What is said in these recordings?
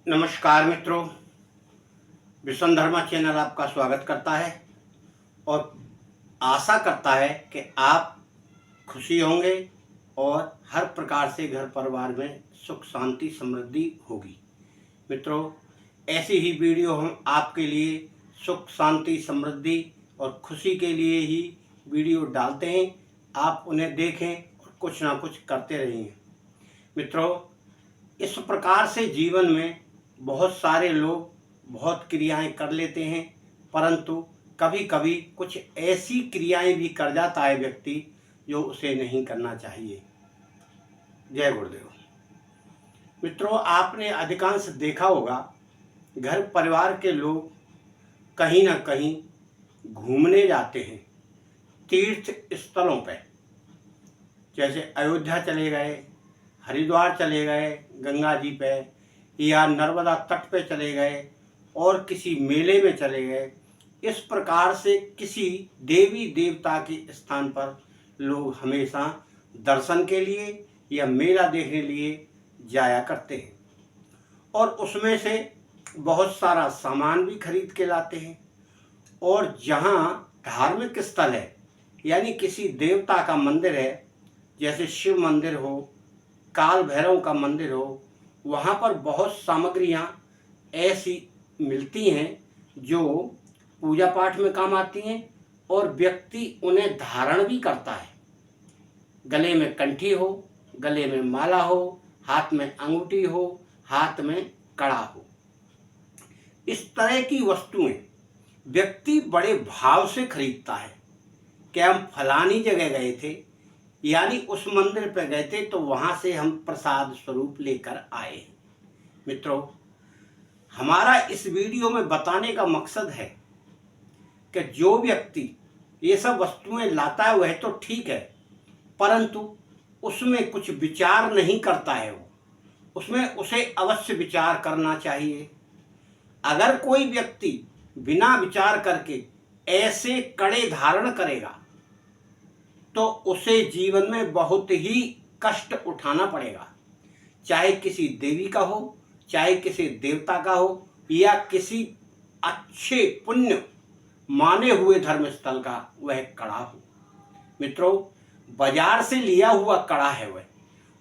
नमस्कार मित्रों, विश्वधर्मा चैनल आपका स्वागत करता है और आशा करता है कि आप खुशी होंगे और हर प्रकार से घर परिवार में सुख शांति समृद्धि होगी। मित्रों, ऐसी ही वीडियो हम आपके लिए सुख शांति समृद्धि और खुशी के लिए ही वीडियो डालते हैं। आप उन्हें देखें और कुछ ना कुछ करते रहें। मित्रों, इस प्रकार से जीवन में बहुत सारे लोग बहुत क्रियाएं कर लेते हैं, परंतु कभी कभी कुछ ऐसी क्रियाएं भी कर जाता है व्यक्ति जो उसे नहीं करना चाहिए। जय गुरुदेव। मित्रों, आपने अधिकांश देखा होगा घर परिवार के लोग कहीं ना कहीं घूमने जाते हैं तीर्थ स्थलों पर, जैसे अयोध्या चले गए, हरिद्वार चले गए गंगा जी पे, या नर्मदा तट पे चले गए और किसी मेले में चले गए। इस प्रकार से किसी देवी देवता के स्थान पर लोग हमेशा दर्शन के लिए या मेला देखने लिए जाया करते हैं और उसमें से बहुत सारा सामान भी खरीद के लाते हैं। और जहाँ धार्मिक स्थल है, यानी किसी देवता का मंदिर है, जैसे शिव मंदिर हो, काल भैरव का मंदिर हो, वहाँ पर बहुत सामग्रियाँ ऐसी मिलती हैं जो पूजा पाठ में काम आती हैं और व्यक्ति उन्हें धारण भी करता है। गले में कंठी हो, गले में माला हो, हाथ में अंगूठी हो, हाथ में कड़ा हो, इस तरह की वस्तुएं व्यक्ति बड़े भाव से खरीदता है कि हम फलानी जगह गए थे, यानी उस मंदिर पर गए थे तो वहाँ से हम प्रसाद स्वरूप लेकर आए। मित्रों, हमारा इस वीडियो में बताने का मकसद है कि जो व्यक्ति ये सब वस्तुएं लाता है वह तो ठीक है, परंतु उसमें कुछ विचार नहीं करता है। उसे अवश्य विचार करना चाहिए। अगर कोई व्यक्ति बिना विचार करके ऐसे कड़े धारण करेगा तो उसे जीवन में बहुत ही कष्ट उठाना पड़ेगा, चाहे किसी देवी का हो, चाहे किसी देवता का हो, या किसी अच्छे पुण्य माने हुए धर्म स्थल का वह कड़ा हो। मित्रों, बाजार से लिया हुआ कड़ा है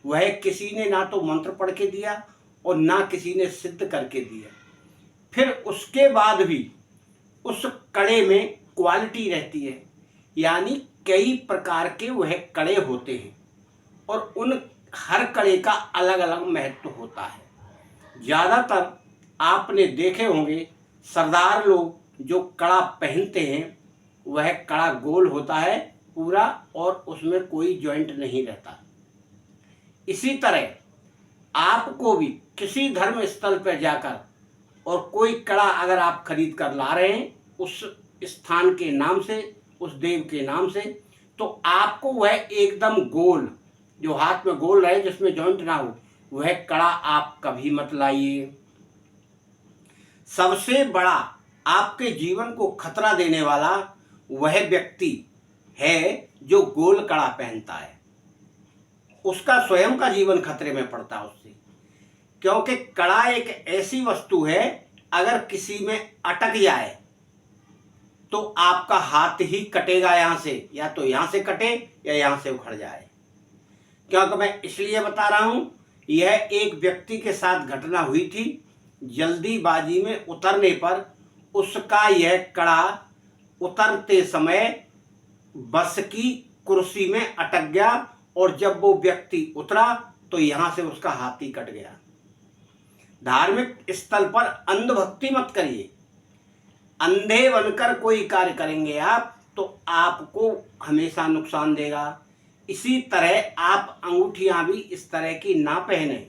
वह किसी ने ना तो मंत्र पढ़ के दिया और ना किसी ने सिद्ध करके दिया। फिर उसके बाद भी उस कड़े में क्वालिटी रहती है, यानी कई प्रकार के वह कड़े होते हैं और उन हर कड़े का अलग अलग महत्व होता है। ज़्यादातर आपने देखे होंगे सरदार लोग जो कड़ा पहनते हैं वह कड़ा गोल होता है पूरा और उसमें कोई जॉइंट नहीं रहता। इसी तरह आपको भी किसी धर्म स्थल पर जाकर और कोई कड़ा अगर आप खरीद कर ला रहे हैं उस स्थान के नाम से, उस देव के नाम से, तो आपको वह एकदम गोल, जो हाथ में गोल रहे, जिसमें जॉइंट ना हो, वह कड़ा आप कभी मत लाइए। सबसे बड़ा आपके जीवन को खतरा देने वाला वह व्यक्ति है जो गोल कड़ा पहनता है। उसका स्वयं का जीवन खतरे में पड़ता है उससे, क्योंकि कड़ा एक ऐसी वस्तु है अगर किसी में अटक जाए तो आपका हाथ ही कटेगा यहाँ से, या तो यहाँ से कटे या यहाँ से उखड़ जाए। क्योंकि मैं इसलिए बता रहा हूँ, यह एक व्यक्ति के साथ घटना हुई थी। जल्दीबाजी में उतरने पर उसका यह कड़ा उतरते समय बस की कुर्सी में अटक गया और जब वो व्यक्ति उतरा तो यहाँ से उसका हाथ ही कट गया। धार्मिक स्थल पर अंधभक्ति मत करिए। अंधे बनकर कोई कार्य करेंगे आप तो आपको हमेशा नुकसान देगा। इसी तरह आप अंगूठियां भी इस तरह की ना पहने,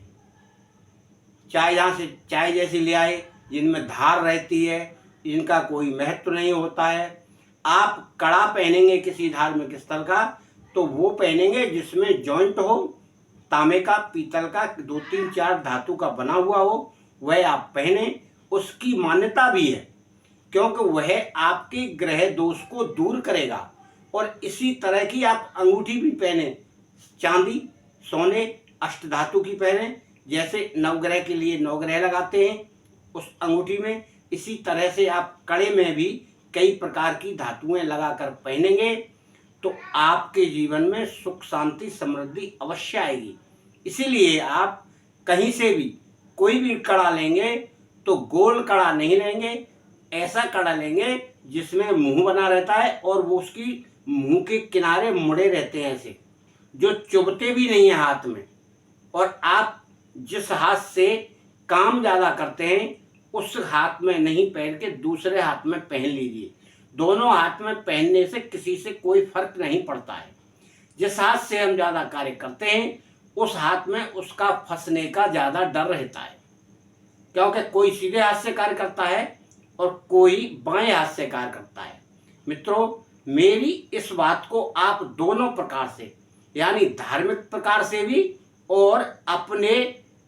चाहे यहाँ से चाहे जैसी ले आए, जिनमें धार रहती है, जिनका कोई महत्व नहीं होता है। आप कड़ा पहनेंगे किसी धार्मिक स्थल का तो वो पहनेंगे जिसमें जॉइंट हो, तांबे का, पीतल का, 2-3-4 धातु का बना हुआ हो, वह आप पहने। उसकी मान्यता भी है क्योंकि वह आपके ग्रह दोष को दूर करेगा। और इसी तरह की आप अंगूठी भी पहने, चांदी, सोने, अष्टधातु की पहने, जैसे नवग्रह के लिए नवग्रह लगाते हैं उस अंगूठी में, इसी तरह से आप कड़े में भी कई प्रकार की धातुएं लगाकर पहनेंगे तो आपके जीवन में सुख शांति समृद्धि अवश्य आएगी। इसीलिए आप कहीं से भी कोई भी कड़ा लेंगे तो गोल कड़ा नहीं लेंगे, ऐसा कड़ा लेंगे जिसमें मुंह बना रहता है और वो उसकी मुंह के किनारे मुड़े रहते हैं, ऐसे जो चुभते भी नहीं है हाथ में। और आप जिस हाथ से काम ज़्यादा करते हैं उस हाथ में नहीं पहन के दूसरे हाथ में पहन लीजिए। दोनों हाथ में पहनने से किसी से कोई फर्क नहीं पड़ता है। जिस हाथ से हम ज़्यादा कार्य करते हैं उस हाथ में उसका फंसने का ज़्यादा डर रहता है, क्योंकि कोई सीधे हाथ से कार्य करता है और कोई बाएं हाथ से कार्य करता है। मित्रों, मेरी इस बात को आप दोनों प्रकार से, यानी धार्मिक प्रकार से भी और अपने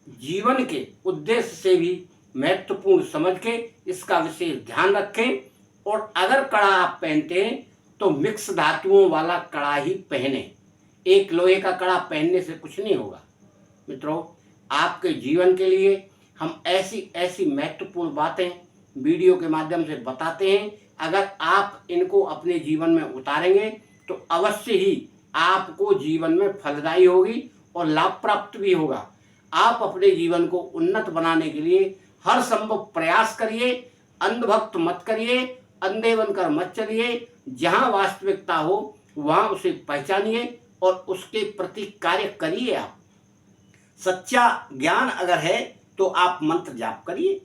जीवन के उद्देश्य से भी महत्वपूर्ण समझ के इसका विशेष ध्यान रखें। और अगर कड़ा आप पहनते हैं तो मिक्स धातुओं वाला कड़ा ही पहने, एक लोहे का कड़ा पहनने से कुछ नहीं होगा। मित्रों, आपके जीवन के लिए हम ऐसी ऐसी महत्वपूर्ण बातें वीडियो के माध्यम से बताते हैं। अगर आप इनको अपने जीवन में उतारेंगे तो अवश्य ही आपको जीवन में फलदायी होगी और लाभ प्राप्त भी होगा। आप अपने जीवन को उन्नत बनाने के लिए हर संभव प्रयास करिए, अंधभक्त मत करिए, अंधे बनकर मत चलिए। जहाँ वास्तविकता हो वहाँ उसे पहचानिए और उसके प्रति कार्य करिए। आप सच्चा ज्ञान अगर है तो आप मंत्र जाप करिए,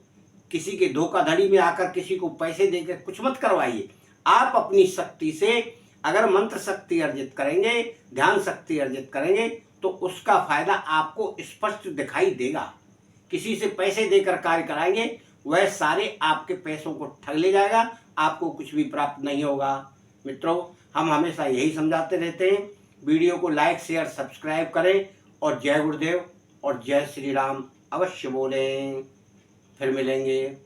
किसी के धोखाधड़ी में आकर किसी को पैसे देकर कुछ मत करवाइए। आप अपनी शक्ति से अगर मंत्र शक्ति अर्जित करेंगे, ध्यान शक्ति अर्जित करेंगे तो उसका फायदा आपको स्पष्ट दिखाई देगा। किसी से पैसे देकर कार्य कराएंगे वह सारे आपके पैसों को ठग ले जाएगा, आपको कुछ भी प्राप्त नहीं होगा। मित्रों, हम हमेशा यही समझाते रहते हैं। वीडियो को लाइक शेयर सब्सक्राइब करें और जय गुरुदेव और जय श्री राम अवश्य बोलें। फिर मिलेंगे।